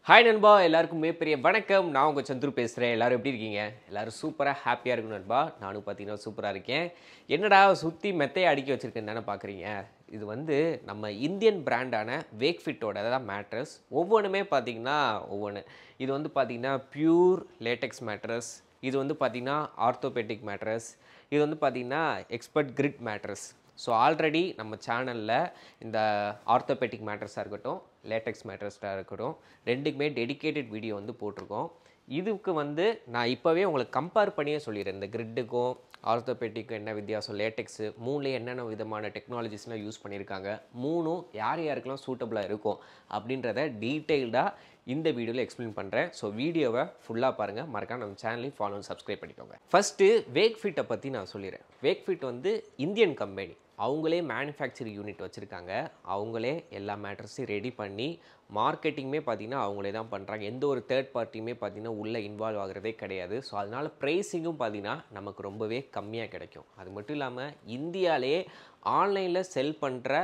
Hi நண்பா, எல்லாருக்கும் மிகப்பெரிய வணக்கம். நான் உங்கள் சந்துரு பேசுகிறேன். எல்லோரும் எப்படி இருக்கீங்க? எல்லோரும் சூப்பராக ஹாப்பியாக இருக்கும் நண்பா. நானும் பார்த்தீங்கன்னா சூப்பராக இருக்கேன். என்னடா சுற்றி மெத்தையை அடுக்கி வச்சுருக்கேன்னு தானே பார்க்குறீங்க. இது வந்து நம்ம இந்தியன் பிராண்டான வேக்ஃபிட்டோட தான் மேட்ரஸ். ஒவ்வொன்றுமே பார்த்தீங்கன்னா ஒவ்வொன்று. இது வந்து பார்த்தீங்கன்னா பியூர் லேட்டெக்ஸ் மேட்ரஸ். இது வந்து பார்த்தீங்கன்னா ஆர்த்தோபெடிக் மேட்ரஸ். இது வந்து பார்த்தீங்கன்னா expert grid mattress. So already நம்ம சேனலில் இந்த ஆர்த்தோபெடிக் மேட்ரஸாக இருக்கட்டும், லேட்டெக்ஸ் மேட்ரஸாக இருக்கட்டும், ரெண்டுக்குமே டெடிக்கேட்டட் வீடியோ வந்து போட்டிருக்கோம். இதுக்கு வந்து நான் இப்போவே உங்களுக்கு கம்பேர் பண்ணியே சொல்லிடுறேன். இந்த கிரிட்டுக்கும் ஆர்த்தோபெடிக்கும் என்ன வித்தியாசம், லேட்டெக்ஸு மூணுலேயே என்னென்ன விதமான டெக்னாலஜிஸ்லாம் யூஸ் பண்ணியிருக்காங்க, மூணும் யார் யாருக்கெல்லாம் சூட்டபுளாக இருக்கும் அப்படின்றத டீட்டெயில்டாக இந்த வீடியோவில் எக்ஸ்பிளைன் பண்ணுறேன். ஸோ வீடியோவை ஃபுல்லாக பாருங்கள். மறக்காம நம்ம சேனலையும் ஃபாலோ சப்ஸ்கிரைப் பண்ணிக்கோங்க. ஃபஸ்ட்டு வேக்ஃபிட்டை பற்றி நான் சொல்லிடுறேன். வேக்ஃபிட் வந்து இந்தியன் கம்பெனி. அவங்களே மேனுஃபேக்சரிங் யூனிட் வச்சுருக்காங்க. அவங்களே எல்லா மேட்ரஸையும் ரெடி பண்ணி மார்க்கெட்டிங்குமே பார்த்திங்கன்னா அவங்களே தான் பண்ணுறாங்க. எந்த ஒரு தேர்ட் பார்ட்டியுமே பார்த்திங்கன்னா உள்ளே இன்வால்வ் ஆகிறதே கிடையாது. ஸோ அதனால் ப்ரைஸிங்கும் பார்த்திங்கன்னா நமக்கு ரொம்பவே கம்மியாக கிடைக்கும். அது மட்டும் இல்லாமல் இந்தியாவிலே ஆன்லைனில் செல் பண்ணுற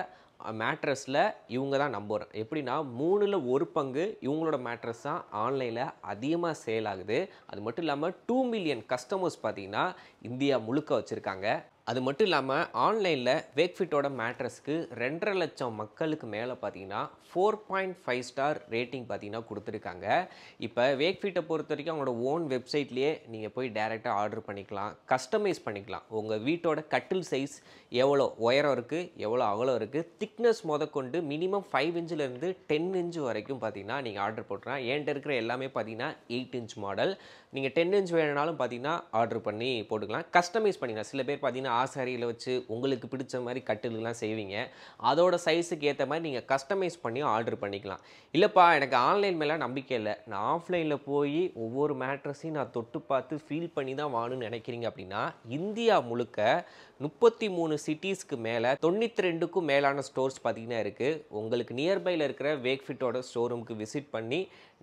மேட்ரஸில் இவங்க தான் நம்பர். எப்படின்னா 3ல் 1 பங்கு இவங்களோட மேட்ரஸ் தான் ஆன்லைனில் அதிகமாக சேல் ஆகுது. அது மட்டும் இல்லாமல் 2 மில்லியன் கஸ்டமர்ஸ் பார்த்திங்கன்னா இந்தியா முழுக்க வச்சுருக்காங்க. அது மட்டும் இல்லாமல் ஆன்லைனில் வேக்ஃபிட்டோட மேட்ரஸ்க்கு 2.5 லட்சம் மக்களுக்கு மேலே பார்த்தீங்கன்னா 4.5 ஸ்டார் ரேட்டிங் பார்த்தீங்கன்னா கொடுத்துருக்காங்க. இப்போ வேக்ஃபிட்டை பொறுத்த வரைக்கும் அவங்களோட ஓன் வெப்சைட்லேயே நீங்கள் போய் டைரெக்டாக ஆர்டர் பண்ணிக்கலாம், கஸ்டமைஸ் பண்ணிக்கலாம். உங்கள் வீட்டோட கட்டில் சைஸ் எவ்வளோ உயரம் இருக்குது, எவ்வளோ அகலம் இருக்குது, திக்னஸ் முதற்கொண்டு மினிமம் 5 இன்ச்சிலேருந்து 10 இன்ச் வரைக்கும் பார்த்தீங்கன்னா நீங்கள் ஆர்டர் போட்டுக்கலாம். என்கிட்ட இருக்கிற எல்லாமே பார்த்தீங்கன்னா 8 இன்ச் மாடல். நீங்கள் 10 இன்ச் வேணுனாலும் பார்த்தீங்கன்னா ஆர்டர் பண்ணி போட்டுக்கலாம், கஸ்டமைஸ் பண்ணிக்கலாம். சில பேர் பார்த்தீங்கன்னா ஆசாரியில் வச்சு உங்களுக்கு பிடிச்ச மாதிரி கட்டிலுலாம் செய்வீங்க. அதோட சைஸுக்கு ஏற்ற மாதிரி நீங்கள் கஸ்டமைஸ் பண்ணி ஆர்டர் பண்ணிக்கலாம். இல்லைப்பா எனக்கு ஆன்லைன் மேலே நம்பிக்கை இல்லை, நான் ஆஃப்லைனில் போய் ஒவ்வொரு மேட்ரஸையும் நான் தொட்டு பார்த்து ஃபீல் பண்ணி தான் வாங்கணும்னு நினைக்கிறீங்க அப்படின்னா இந்தியா முழுக்க 33 சிட்டிஸ்க்கு மேலே 92க்கும் மேலான ஸ்டோர்ஸ் பார்த்தீங்கன்னா இருக்குது. உங்களுக்கு நியர்பையில் இருக்கிற வேக்ஃபிட்டோட ஷோரூமுக்கு விசிட் பண்ணி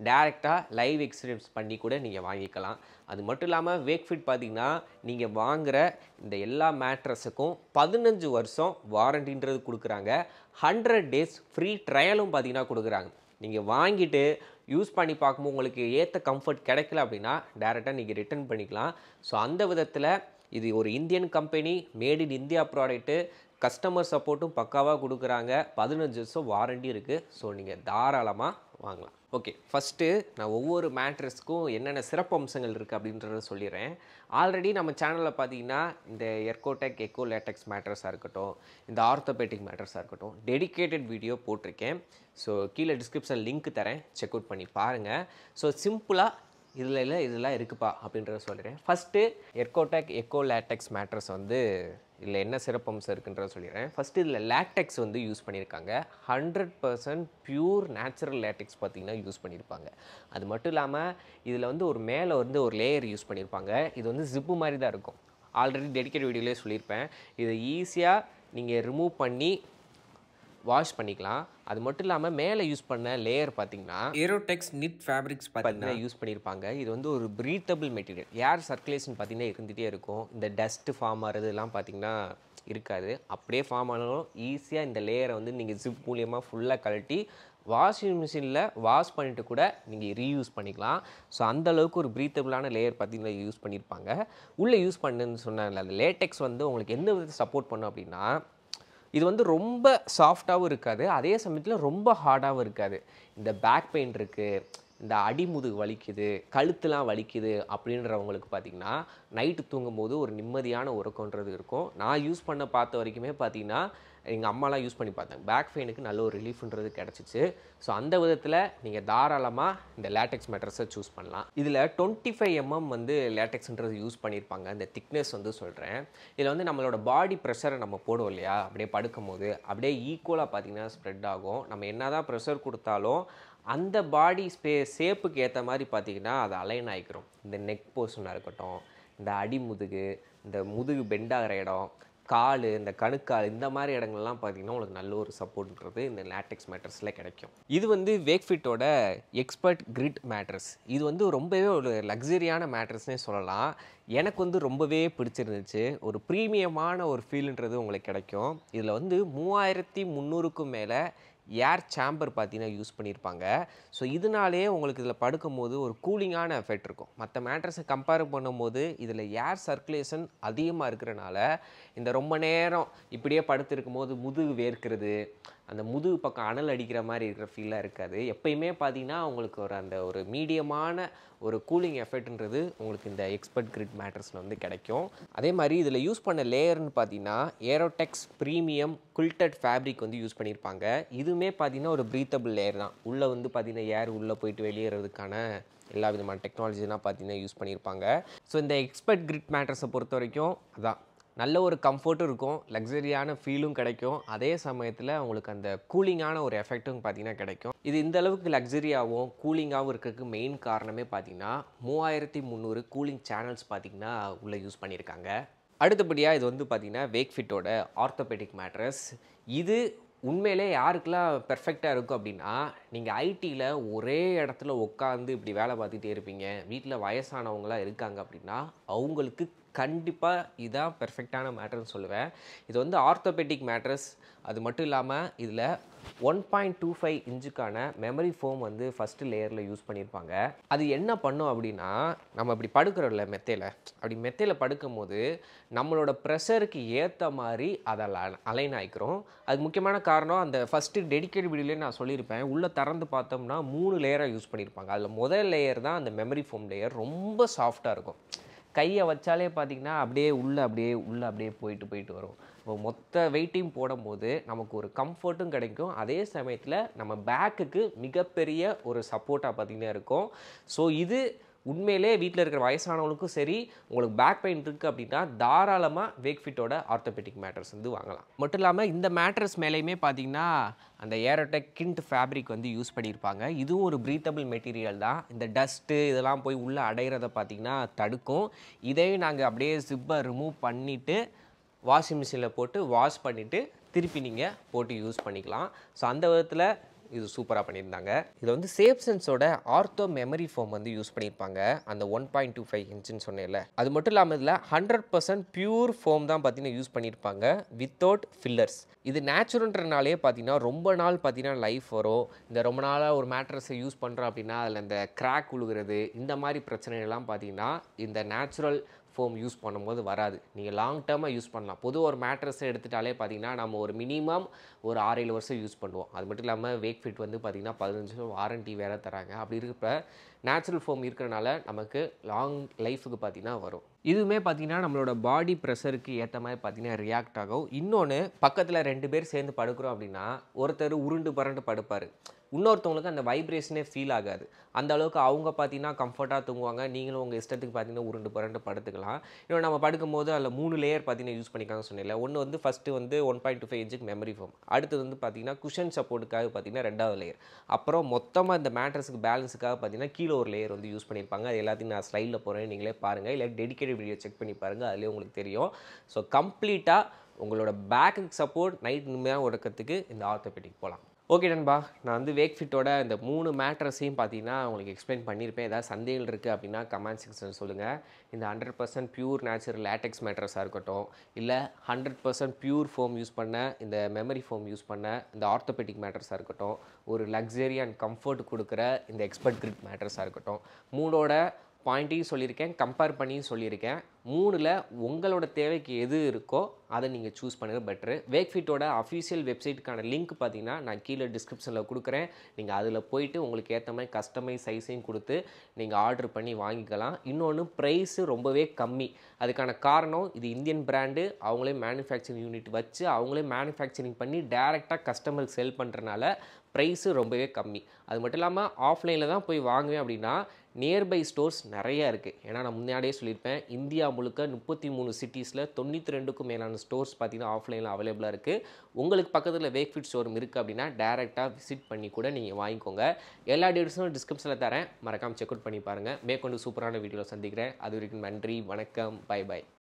டேரெக்டாக லைவ் எக்ஸ்பீரியன்ஸ் பண்ணி கூட நீங்கள் வாங்கிக்கலாம். அது மட்டும் இல்லாமல் வேக்ஃபிட் பார்த்திங்கன்னா நீங்கள் வாங்குகிற இந்த எல்லா மேட்ரஸுக்கும் 15 வருஷம் வாரண்டின்றது கொடுக்குறாங்க. 100 டேஸ் ஃப்ரீ ட்ரையலும் பார்த்திங்கன்னா கொடுக்குறாங்க. நீங்கள் வாங்கிட்டு யூஸ் பண்ணி பார்க்கும்போது உங்களுக்கு ஏற்ற கம்ஃபர்ட் கிடைக்கல அப்படின்னா டேரெக்டாக நீங்கள் ரிட்டர்ன் பண்ணிக்கலாம். ஸோ அந்த விதத்தில் இது ஒரு Indian company, made in India product, customer சப்போர்ட்டும் பக்காவாக கொடுக்குறாங்க, 15 வருஷம் வாரண்டி இருக்குது. ஸோ நீங்கள் தாராளமாக வாங்கலாம். ஓகே, ஃபஸ்ட்டு நான் ஒவ்வொரு மேட்ரஸ்க்கும் என்னென்ன சிறப்பு அம்சங்கள் இருக்குது அப்படின்றத சொல்லிடுறேன். ஆல்ரெடி நம்ம சேனலில் பார்த்தீங்கன்னா இந்த எர்கோடெக் எக்கோ லேட்டெக்ஸ் மேட்ரஸாக இருக்கட்டும், இந்த ஆர்த்தோபெடிக் மேட்ரஸாக இருக்கட்டும், டெடிக்கேட்டட் வீடியோ போட்டிருக்கேன். ஸோ கீழே டிஸ்கிரிப்ஷன் லிங்க் தரேன், செக் அவுட் பண்ணி பாருங்கள். ஸோ சிம்பிளாக இதெல்லாம் இருக்குப்பா அப்படின்றத சொல்லிடுறேன். ஃபஸ்ட்டு எர்கோடெக் எக்கோ லேட்டெக்ஸ் மேட்ரஸ் வந்து இதில் என்ன சிறப்பம்சம் இருக்குன்றத சொல்லிடுறேன். ஃபஸ்ட்டு இதில் லேட்டெக்ஸ் வந்து யூஸ் பண்ணியிருக்காங்க. 100% பியூர் நேச்சுரல் லேட்டெக்ஸ் பார்த்திங்கன்னா யூஸ் பண்ணியிருப்பாங்க. அது மட்டும் இல்லாமல் இதில் வந்து ஒரு மேலே வந்து ஒரு லேயர் யூஸ் பண்ணியிருப்பாங்க. இது வந்து ஜிப்பு மாதிரி தான் இருக்கும். ஆல்ரெடி டெடிக்கேட் வீடியோலேயே சொல்லியிருப்பேன். இதை ஈஸியாக நீங்கள் ரிமூவ் பண்ணி வாஷ் பண்ணிக்கலாம். அது மட்டும் இல்லாமல் மேலே யூஸ் பண்ண லேயர் பார்த்தீங்கன்னா ஏரோடெக்ஸ் நிட் ஃபேப்ரிக்ஸ் பார்த்தீங்கன்னா யூஸ் பண்ணியிருப்பாங்க. இது வந்து ஒரு ப்ரீத்தபிள் மெட்டீரியல். ஏர் சர்க்குலேஷன் பார்த்தீங்கன்னா இருந்துகிட்டே இருக்கும். இந்த டஸ்ட்டு ஃபார்ம் ஆகிறதுலாம் பார்த்தீங்கன்னா இருக்காது. அப்படியே ஃபார்ம் ஆனாலும் ஈஸியாக இந்த லேயரை வந்து நீங்கள் ஜிப் மூலியமாக ஃபுல்லாக கழட்டி வாஷிங் மிஷினில் வாஷ் பண்ணிவிட்டு கூட நீங்கள் ரீயூஸ் பண்ணிக்கலாம். ஸோ அந்தளவுக்கு ஒரு ப்ரீத்தபிளான லேயர் பார்த்தீங்கன்னா யூஸ் பண்ணியிருப்பாங்க. உள்ளே யூஸ் பண்ணுன்னு சொன்னால அந்த லேட்டெக்ஸ் வந்து உங்களுக்கு எந்த விதத்தை சப்போர்ட் பண்ணும் அப்படின்னா இது வந்து ரொம்ப சாஃப்டாகவும் இருக்காது, அதே சமயத்தில் ரொம்ப ஹார்டாகவும் இருக்காது. இந்த பேக் பெயின் இருக்குது, இந்த அடிமுதுகு வலிக்குது, கழுத்துலாம் வலிக்குது அப்படின்றவங்களுக்கு பார்த்திங்கன்னா நைட்டு தூங்கும்போது ஒரு நிம்மதியான உறக்கன்றது இருக்கும். நான் யூஸ் பண்ண பார்த்த வரைக்குமே பார்த்திங்கன்னா எங்கள் அம்மாலாம் யூஸ் பண்ணி பார்த்தாங்க. பேக் பெயினுக்கு நல்ல ஒரு ரிலீஃப்ன்றது கிடச்சிச்சு. ஸோ அந்த விதத்தில் நீங்கள் தாராளமாக இந்த லேட்டெக்ஸ் மேட்ரஸை சூஸ் பண்ணலாம். இதில் 25 mm வந்து லேட்டெக்ஸ்ன்றது யூஸ் பண்ணியிருப்பாங்க. இந்த திக்னஸ் வந்து சொல்கிறேன். இதில் வந்து நம்மளோட பாடி ப்ரெஷரை நம்ம போடுவோம் இல்லையா, அப்படியே படுக்கும் போது அப்படியே ஈக்குவலாக பார்த்திங்கன்னா ஸ்ப்ரெட் ஆகும். நம்ம என்ன தான் ப்ரெஷர் கொடுத்தாலும் அந்த பாடி ஷேப்புக்கு ஏற்ற மாதிரி பார்த்திங்கன்னா அது அலைன் ஆகிக்கிறோம். இந்த நெக் போர்ஷனாக இருக்கட்டும், இந்த அடிமுதுகு, இந்த முதுகு பெண்டாகிற இடம், கால், இந்த கணுக்கால், இந்த மாதிரி இடங்கள்லாம் பார்த்திங்கன்னா உங்களுக்கு நல்ல ஒரு சப்போர்ட்ன்றது இந்த லேட்டெக்ஸ் மேட்ரஸில் கிடைக்கும். இது வந்து வேக்ஃபிட்டோட எக்ஸ்பர்ட் கிரிட் மேட்ரஸ். இது வந்து ரொம்பவே ஒரு லக்ஸரியான மேட்ரஸ்னே சொல்லலாம். எனக்கு வந்து ரொம்பவே பிடிச்சிருந்துச்சு. ஒரு ப்ரீமியமான ஒரு ஃபீல்ன்றது உங்களுக்கு கிடைக்கும். இதில் வந்து 3300க்கும் மேலே ஏர் சேம்பர் பார்த்தீங்கன்னா யூஸ் பண்ணியிருப்பாங்க. ஸோ இதனாலேயே உங்களுக்கு இதில் படுக்கும்போது ஒரு கூலிங்கான எஃபெக்ட் இருக்கும். மற்ற மேட்ரஸை கம்பேர் பண்ணும்போது இதில் ஏர் சர்க்குலேஷன் அதிகமாக இருக்கிறனால இந்த ரொம்ப நேரம் இப்படியே படுத்திருக்கும் போது முதுகு வேர்க்கிறது, அந்த முதுகு பக்கம் அனல் அடிக்கிற மாதிரி இருக்கிற ஃபீலாக இருக்காது. எப்பயுமே பார்த்தீங்கன்னா உங்களுக்கு ஒரு மீடியமான ஒரு கூலிங் எஃபெக்ட்ன்றது உங்களுக்கு இந்த எக்ஸ்பர்ட் கிரிட் மேட்ரஸில் வந்து கிடைக்கும். அதே மாதிரி இதில் யூஸ் பண்ண லேயர்னு பார்த்தீங்கன்னா ஏரோடெக்ஸ் ப்ரீமியம் குல்டட் ஃபேப்ரிக் வந்து யூஸ் பண்ணியிருப்பாங்க. இதுவுமே பார்த்தீங்கன்னா ஒரு ப்ரீத்தபிள் லேயர் தான். உள்ளே வந்து பார்த்தீங்கன்னா ஏர் உள்ளே போயிட்டு வெளியேறதுக்கான எல்லா விதமான டெக்னாலஜிலாம் பார்த்தீங்கன்னா யூஸ் பண்ணியிருப்பாங்க. ஸோ இந்த எக்ஸ்பர்ட் கிரிட் மேட்ரஸை பொறுத்த வரைக்கும் அதான் நல்ல ஒரு கம்ஃபர்ட்டும் இருக்கும், லக்ஸரியான ஃபீலும் கிடைக்கும். அதே சமயத்தில் உங்களுக்கு அந்த கூலிங்கான ஒரு எஃபெக்ட்டும் பார்த்தீங்கன்னா கிடைக்கும். இது இந்த அளவுக்கு லக்ஸரியாகவும் கூலிங்காகவும் இருக்கிறதுக்கு மெயின் காரணமே பார்த்தீங்கன்னா 3300 கூலிங் சேனல்ஸ் பார்த்தீங்கன்னா உள்ளே யூஸ் பண்ணியிருக்காங்க. அடுத்தபடியாக இது வந்து பார்த்தீங்கன்னா வேக்ஃபிட்டோட ஆர்த்தோபெடிக் மேட்ரஸ். இது உண்மையிலே யாருக்கெல்லாம் பெர்ஃபெக்டாக இருக்கும் அப்படின்னா, நீங்கள் ஐடியில் ஒரே இடத்துல உட்காந்து இப்படி வேலை பார்த்துட்டே இருப்பீங்க, வீட்டில் வயசானவங்களாம் இருக்காங்க அப்படின்னா அவங்களுக்கு கண்டிப்பாக இதான் பெர்ஃபெக்டான மேட்ரஸ்ன்னு சொல்லுவேன். இது வந்து ஆர்த்தோபெடிக் மேட்ரஸ். அது மட்டும் இல்லாமல் இதில் 1.25 இன்ச்சுக்கான மெமரி ஃபோம் வந்து ஃபஸ்ட்டு லேயரில் யூஸ் பண்ணியிருப்பாங்க. அது என்ன பண்ணும் அப்படின்னா, நம்ம இப்படி படுக்கிறோம்ல மெத்தையில், அப்படி மெத்தையில் படுக்கும் போது நம்மளோட ப்ரெஷருக்கு ஏற்ற மாதிரி அதை அலைன் ஆகிக்கிறோம். அதுக்கு முக்கியமான காரணம் அந்த ஃபஸ்ட்டு டெடிக்கேட் வீடியோலேயே நான் சொல்லியிருப்பேன், உள்ளே திறந்து பார்த்தோம்னா 3 லேயராக யூஸ் பண்ணியிருப்பாங்க. அதில் முதல் லேயர் தான் அந்த மெமரி ஃபோம் லேயர். ரொம்ப சாஃப்டாக இருக்கும். கையை வச்சாலே பார்த்தீங்கன்னா அப்படியே உள்ளே போயிட்டு வரும். இப்போ மொத்த வெயிட்டையும் போடும்போது நமக்கு ஒரு கம்ஃபர்ட்டும் கிடைக்கும். அதே சமயத்தில் நம்ம பேக்குக்கு மிகப்பெரிய ஒரு சப்போர்ட்டாக பார்த்தீங்கன்னா இருக்கும். ஸோ இது உண்மையிலே வீட்டில் இருக்கிற வயசானவங்களுக்கும் சரி, உங்களுக்கு பேக் பெயின் இருக்குது அப்படின்னா தாராளமாக வேக்ஃபிட்டோட ஆர்த்தோபெடிக் மேட்ரஸ் வந்து வாங்கலாம். மட்டும் இல்லாமல் இந்த மேட்ரஸ் மேலேயுமே பார்த்தீங்கன்னா அந்த ஏரோடெக் கிண்ட் ஃபேப்ரிக் வந்து யூஸ் பண்ணியிருப்பாங்க. இதுவும் ஒரு ப்ரீத்தபிள் மெட்டீரியல் தான். இந்த டஸ்ட்டு இதெல்லாம் போய் உள்ளே அடையிறத பார்த்தீங்கன்னா தடுக்கும். இதையும் நாங்கள் அப்படியே ஜிப்பை ரிமூவ் பண்ணிவிட்டு வாஷிங் மிஷினில் போட்டு வாஷ் பண்ணிவிட்டு திருப்பி நீங்கள் போட்டு யூஸ் பண்ணிக்கலாம். ஸோ அந்த விதத்தில் இது சூப்பராக பண்ணியிருந்தாங்க. இதில் வந்து சேஃப் சென்ஸோட ஆர்த்தோ மெமரி ஃபோம் வந்து யூஸ் பண்ணியிருப்பாங்க. அந்த 1.25 இன்ச்சுன்னு சொன்னேன்ல, அது மட்டும் இல்லாமல் இதில் 100% பியூர் ஃபோம் தான் பார்த்தீங்கன்னா யூஸ் பண்ணியிருப்பாங்க, வித்தவுட் ஃபில்லர்ஸ். இது நேச்சுரல்ன்றனாலே பார்த்தீங்கன்னா ரொம்ப நாள் பார்த்தீங்கன்னா லைஃப் வரும். இந்த ரொம்ப நாளாக ஒரு மேட்ரஸை யூஸ் பண்ணுறோம் அப்படின்னா அதில் இந்த கிராக் உழுகிறது இந்த மாதிரி பிரச்சனைகள்லாம் பார்த்தீங்கன்னா இந்த நேச்சுரல் ஃபோம் யூஸ் பண்ணும்போது வராது. நீங்கள் லாங் டேர்மாக யூஸ் பண்ணலாம். பொதுவாக ஒரு மேட்ரஸை எடுத்துட்டாலே பார்த்தீங்கன்னா நம்ம ஒரு மினிமம் ஒரு 6-7 வருஷம் யூஸ் பண்ணுவோம். அது மட்டும் இல்லாமல் வேக்ஃபிட் வந்து பார்த்தீங்கன்னா 15 வருஷம் வாரண்டி வேறு தராங்க. அப்படி இருக்கிறப்ப நேச்சுரல் ஃபோம் இருக்கிறனால நமக்கு லாங் லைஃபுக்கு பார்த்தீங்கன்னா வரும். இதுவுமே பார்த்தீங்கன்னா நம்மளோட பாடி ப்ரெஷருக்கு ஏற்ற மாதிரி பார்த்தீங்கன்னா ரியாக்ட் ஆகும். இன்னொன்று, பக்கத்தில் 2 பேர் சேர்ந்து படுக்கிறோம் அப்படின்னா ஒருத்தர் உருண்டு பரண்டு படுப்பார், இன்னொருத்தவங்களுக்கு அந்த வைப்ரேஷனே ஃபீல் ஆகாது. அந்த அளவுக்கு அவங்க பார்த்தீங்கன்னா கம்ஃபர்ட்டாக தூங்குவாங்க. நீங்களும் உங்கள் இஷ்டத்துக்கு பார்த்தீங்கன்னா உருண்டு புரண்டு படுத்துக்கலாம். இன்னொன்று, நம்ம படுக்கும்போது அதில் 3 லேயர் பார்த்தீங்கன்னா யூஸ் பண்ணிக்காங்க சொன்னேன்ல. ஒன்று வந்து ஃபஸ்ட்டு வந்து 1.25 இன்ச்சுக்கு மெமரி ஃபோம், அடுத்தது வந்து பார்த்தீங்கன்னா குஷன் சப்போர்ட்டுக்காக பார்த்தீங்கன்னா 2வது லேயர், அப்புறம் மொத்தமாக இந்த மேட்ரஸுக்கு பேலன்ஸுக்காக பார்த்தீங்கன்னா கீழே ஒரு லேயர் வந்து யூஸ் பண்ணியிருப்பாங்க. அது எல்லாத்தையும் நான் ஸ்லைடில் போகிறேன், நீங்களே பாருங்கள். இல்லை டெடிக்கேட்டட் வீடியோ செக் பண்ணி பாருங்கள், அதிலே உங்களுக்கு தெரியும். ஸோ கம்ப்ளீட்டாக உங்களோட பேக்குக்கு சப்போர்ட் நைட் நிம்மதியாக உறக்கிறதுக்கு இந்த ஆர்த்தோபெடிக் போகலாம். ஓகே நண்பா, நான் வந்து வேக்ஃபிட்டோட இந்த 3 மேட்ரஸையும் பார்த்தீங்கன்னா உங்களுக்கு எக்ஸ்பிளைன் பண்ணியிருப்பேன். ஏதாவது சந்தேகங்கள் இருக்குது அப்படின்னா கமெண்ட் செக்ஷன் சொல்லுங்கள். இந்த 100% பியூர் நேச்சுரல் லேட்டெக்ஸ் மேட்ரஸாக இருக்கட்டும், இல்லை 100% பியூர் ஃபோம் யூஸ் பண்ண இந்த மெமரி ஃபோம் யூஸ் பண்ண இந்த ஆர்த்தோபெடிக் மேட்ரஸாக இருக்கட்டும், ஒரு லக்ஸரி அண்ட் கம்ஃபர்ட் கொடுக்குற இந்த எக்ஸ்பர்ட் கிரிட் மேட்ரஸாக இருக்கட்டும், 3ஓட பாயிண்ட்டையும் சொல்லியிருக்கேன், கம்பேர் பண்ணியும் சொல்லியிருக்கேன். 3ல் உங்களோட தேவைக்கு எது இருக்கோ அதை நீங்கள் சூஸ் பண்ணுறது பெட்ரு. வேக்ஃபிட்டோட அஃபீஷியல் வெப்சைட்டுக்கான லிங்க் பார்த்தீங்கன்னா நான் கீழே டிஸ்கிரிப்ஷனில் கொடுக்குறேன். நீங்கள் அதில் போயிட்டு உங்களுக்கு ஏற்ற மாதிரி கஸ்டமைஸ் சைஸையும் கொடுத்து நீங்கள் ஆர்டர் பண்ணி வாங்கிக்கலாம். இன்னொன்று, ப்ரைஸு ரொம்பவே கம்மி. அதுக்கான காரணம், இது இந்தியன் பிராண்டு, அவங்களே மேனுஃபேக்சரிங் யூனிட் வச்சு அவங்களே மேனுஃபேக்சரிங் பண்ணி டேரெக்டாக கஸ்டமருக்கு செல் பண்ணுறனால ப்ரைஸு ரொம்பவே கம்மி. அது மட்டும் இல்லாமல் ஆஃப்லைனில் தான் போய் வாங்குவேன் அப்படின்னா நியர்பை ஸ்டோர்ஸ் நிறையா இருக்குது. ஏன்னா நான் முன்னாடியே சொல்லியிருப்பேன், இந்தியா முழுக்க 33 சிட்டிஸில் 92க்கும் மேலான ஸ்டோர்ஸ் பார்த்தீங்கன்னா ஆஃப்லைனில் அவைலபிளாக இருக்குது. உங்களுக்கு பக்கத்தில் வேக்ஃபிட் ஷோரூம் இருக்குது அப்படின்னா டேரெக்டாக விசிட் பண்ணி கூட நீங்கள் வாங்கிக்கோங்க. எல்லா டீட்டெயில்ஸும் டிஸ்கிரிப்ஷனில் தரேன், மறக்காமல் செக் அவுட் பண்ணி பாருங்கள். மேற்கொண்டு சூப்பரான வீடியோவில் சந்திக்கிறேன். அது வரைக்கும் நன்றி, வணக்கம், பை பை.